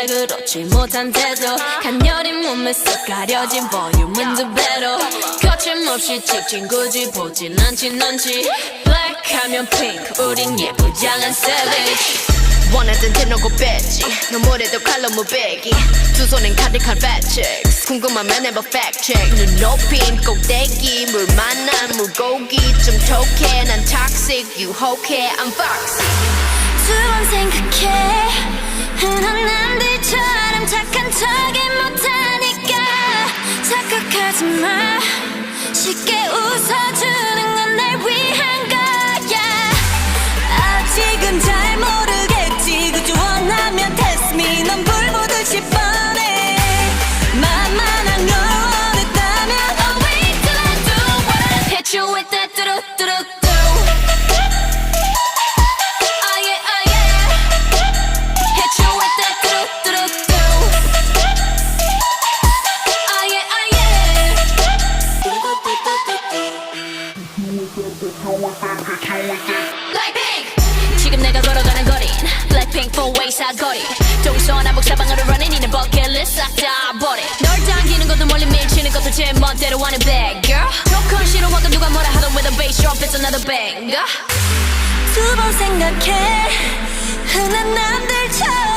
그렇지 못한 태도 간녀린 몸에 쏙 가려진 볼륨은 두 배로 거침없이 찍힌 굳이 보진 않진 않지 Black 하면 pink 우린 예쁘장한 savage 원하던 대놓고 뺐지 너무래도 칼로 무배기 두 손엔 카드칼 배치ks 궁금하면 해봐 fact check 눈 높인 꼭대기 물 만난 물고기 좀 톡해 난 toxic 유혹해 I'm foxy 두 번 생각해 흔한 남들처럼 착한 척이 못하니까 착각하지 마 쉽게 웃어주는 건 날 위한 거야 아직은 잘 모르겠지 그저 원하면 test me 넌 불 보듯이 뻔해 만만한 걸 원했다면 I'll wait till I do what I hit you with that 뚜루뚜루뚜 지금 내가 걸어가는 거린 Blackpink 4-way 사거리 동서남북 사방으로 running 이는 버킷리스트 싹 다 버려 널 당기는 것도 멀리 밀치는 것도 제 멋대로 하는 bad girl 조금 싫어하고 누가 뭐라 하던 with a bass drop it's another banger 두 번 생각해 흔한 남들처럼